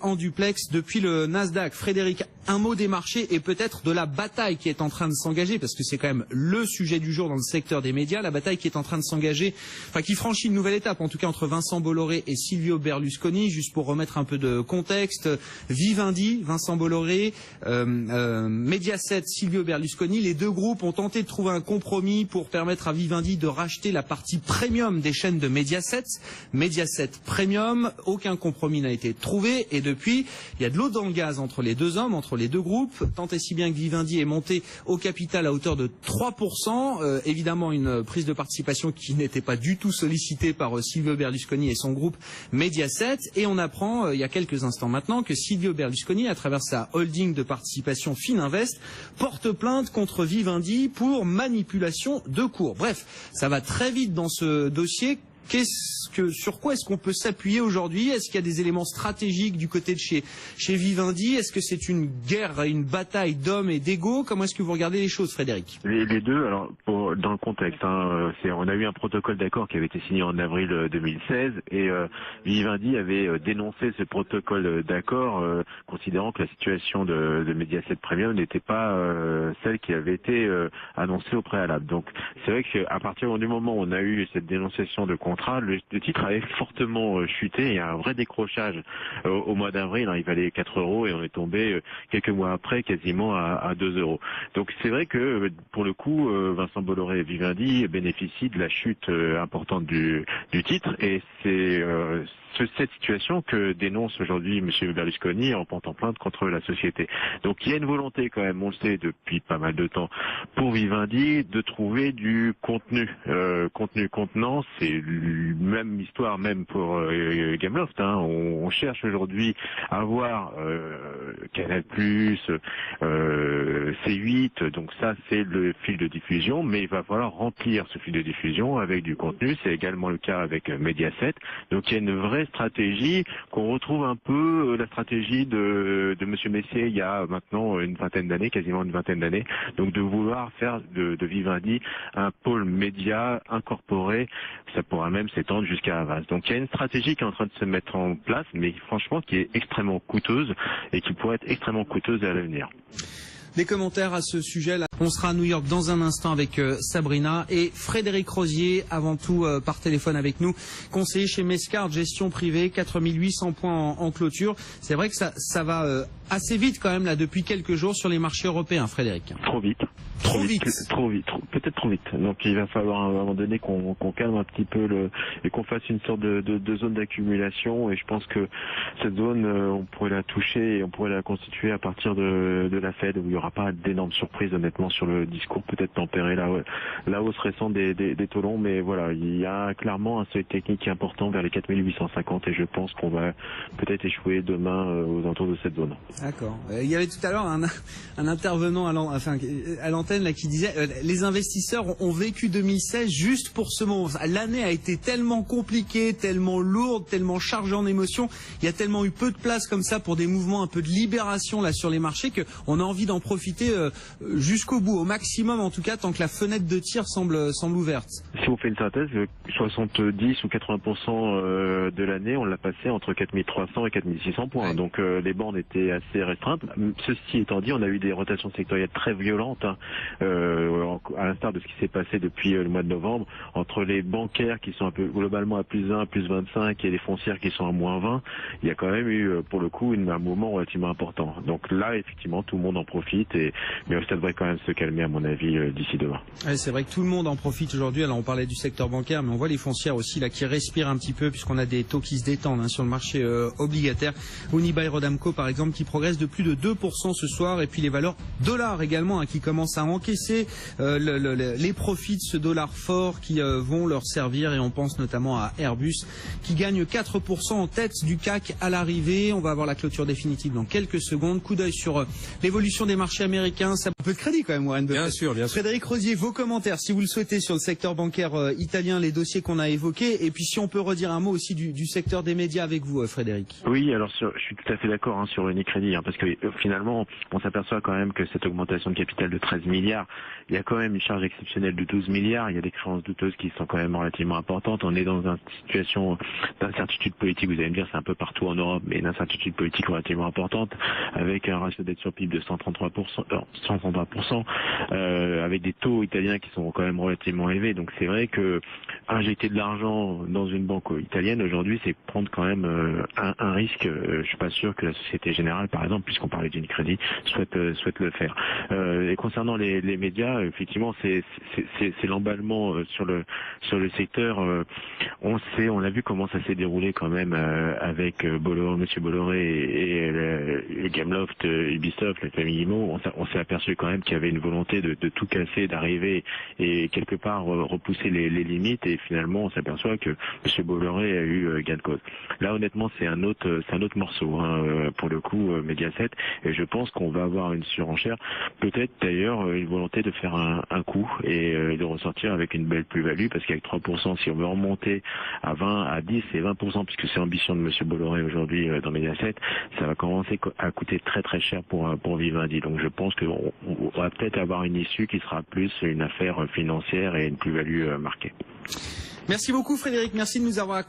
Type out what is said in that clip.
En duplex depuis le Nasdaq. Frédéric, un mot des marchés et peut-être de la bataille qui est en train de s'engager, parce que c'est quand même le sujet du jour dans le secteur des médias, la bataille qui est en train de s'engager, enfin qui franchit une nouvelle étape, en tout cas entre Vincent Bolloré et Silvio Berlusconi. Juste pour remettre un peu de contexte, Vivendi, Vincent Bolloré, Mediaset, Silvio Berlusconi, les deux groupes ont tenté de trouver un compromis pour permettre à Vivendi de racheter la partie premium des chaînes de Mediaset. Mediaset Premium, aucun compromis n'a été trouvé. Et depuis, il y a de l'eau dans le gaz entre les deux hommes, entre les deux groupes, tant et si bien que Vivendi est monté au capital à hauteur de 3%. Évidemment, une prise de participation qui n'était pas du tout sollicitée par Silvio Berlusconi et son groupe Mediaset. Et on apprend, il y a quelques instants maintenant, que Silvio Berlusconi, à travers sa holding de participation Fininvest, porte plainte contre Vivendi pour manipulation de cours. Bref, ça va très vite dans ce dossier. Sur quoi est-ce qu'on peut s'appuyer aujourd'hui? Est-ce qu'il y a des éléments stratégiques du côté de chez Vivendi? Est-ce que c'est une guerre, une bataille d'hommes et d'ego? Comment est-ce que vous regardez les choses, Frédéric? Les deux, alors dans le contexte, on a eu un protocole d'accord qui avait été signé en avril 2016 et Vivendi avait dénoncé ce protocole d'accord, considérant que la situation de Mediaset Premium n'était pas celle qui avait été annoncée au préalable. Donc c'est vrai qu'à partir du moment où on a eu cette dénonciation de contrat, le titre avait fortement chuté. Il y a un vrai décrochage au mois d'avril. Il valait 4 € et on est tombé quelques mois après quasiment à 2 €. Donc c'est vrai que pour le coup, Vincent Bolloré et Vivendi bénéficient de la chute importante du titre et c'est cette situation que dénonce aujourd'hui M. Berlusconi en portant plainte contre la société. Donc il y a une volonté quand même, on le sait depuis pas mal de temps, pour Vivendi de trouver du contenu. Contenant, c'est même histoire même pour Gameloft. On cherche aujourd'hui à avoir Canal+, C8, donc ça c'est le fil de diffusion, mais il va falloir remplir ce fil de diffusion avec du contenu. C'est également le cas avec Mediaset. Donc il y a une vraie stratégie qu'on retrouve un peu la stratégie de Monsieur Messier il y a maintenant une vingtaine d'années, quasiment une vingtaine d'années, donc de vouloir faire de Vivendi un pôle média incorporé, ça pourra même s'étendre jusqu'à Havas. Donc il y a une stratégie qui est en train de se mettre en place, mais franchement qui est extrêmement coûteuse et qui pourrait être extrêmement coûteuse à l'avenir. Des commentaires à ce sujet. Là, on sera à New York dans un instant avec Sabrina et Frédéric Rosier, avant tout par téléphone avec nous, conseiller chez Mescard, gestion privée, 4800 points en clôture. C'est vrai que ça va assez vite quand même là depuis quelques jours sur les marchés européens, Frédéric. Trop vite. Peut-être trop vite. Donc il va falloir à un moment donné qu'on calme un petit peu et qu'on fasse une sorte de zone d'accumulation. Et je pense que cette zone, on pourrait la toucher et on pourrait la constituer à partir de la Fed, où il n'y aura pas d'énormes surprises honnêtement sur le discours, peut-être tempérer la hausse récente des taux longs. Mais voilà, il y a clairement un seuil technique important vers les 4850 et je pense qu'on va peut-être échouer demain aux alentours de cette zone. D'accord. Il y avait tout à l'heure un intervenant à l'antenne là qui disait les investisseurs ont vécu 2016 juste pour ce moment. L'année a été tellement compliquée, tellement lourde, tellement chargée en émotions. Il y a tellement eu peu de place comme ça pour des mouvements un peu de libération là sur les marchés qu'on a envie d'en profiter jusqu'au bout, au maximum en tout cas, tant que la fenêtre de tir semble ouverte. Si on fait une synthèse, 70 ou 80% de l'année, on l'a passé entre 4300 et 4600 points. Ouais. Donc les bandes étaient assez restreintes. Ceci étant dit, on a eu des rotations sectorielles très violentes, à l'instar de ce qui s'est passé depuis le mois de novembre, entre les bancaires qui sont un peu globalement à +1, +25 et les foncières qui sont à -20. Il y a quand même eu pour le coup un mouvement relativement important. Donc là, effectivement, tout le monde en profite, mais ça devrait quand même se calmer à mon avis d'ici demain. Ouais, c'est vrai que tout le monde en profite aujourd'hui. Alors on parlait du secteur bancaire, mais on voit les foncières aussi là qui respirent un petit peu puisqu'on a des taux qui se détendent sur le marché obligataire. Unibail Rodamco par exemple qui progresse de plus de 2% ce soir, et puis les valeurs dollars également qui commencent à encaisser les profits de ce dollar fort qui vont leur servir, et on pense notamment à Airbus qui gagne 4% en tête du CAC à l'arrivée. On va avoir la clôture définitive dans quelques secondes. Coup d'œil sur l'évolution des marchés américains. Ça peut de crédit quand même, Warren Buffett. Bien sûr. Frédéric Rosier, vos commentaires si vous le souhaitez sur le secteur bancaire italien, les dossiers qu'on a évoqués, et puis si on peut redire un mot aussi du secteur des médias avec vous, Frédéric. Oui, alors je suis tout à fait d'accord sur Unicredit, parce que finalement on s'aperçoit quand même que cette augmentation de capital de 13 milliards. Il y a quand même une charge exceptionnelle de 12 milliards. Il y a des créances douteuses qui sont quand même relativement importantes. On est dans une situation d'incertitude politique. Vous allez me dire, c'est un peu partout en Europe, mais une incertitude politique relativement importante, avec un ratio dette sur PIB de 133%, avec des taux italiens qui sont quand même relativement élevés. Donc c'est vrai que injecter de l'argent dans une banque italienne aujourd'hui, c'est prendre quand même un risque. Je suis pas sûr que la Société Générale, par exemple, puisqu'on parlait d'Unicredit, souhaite le faire. Et concernant les médias, effectivement, c'est l'emballement sur le secteur. On l'a vu comment ça s'est déroulé quand même avec Monsieur Bolloré et Gameloft, Ubisoft, la famille Imo. On s'est aperçu quand même qu'il y avait une volonté de tout casser, d'arriver et quelque part repousser les limites. Et finalement, on s'aperçoit que Monsieur Bolloré a eu gain de cause. Là, honnêtement, c'est un autre morceau pour le coup, Mediaset. Et je pense qu'on va avoir une surenchère, peut-être d'ailleurs une volonté de faire un coup et de ressortir avec une belle plus-value, parce qu'avec 3%, si on veut remonter à 20, à 10 et 20%, puisque c'est l'ambition de Monsieur Bolloré aujourd'hui dans Mediaset, ça va commencer à coûter très très cher pour Vivendi. Donc je pense qu'on va peut-être avoir une issue qui sera plus une affaire financière et une plus-value marquée. Merci beaucoup Frédéric, merci de nous avoir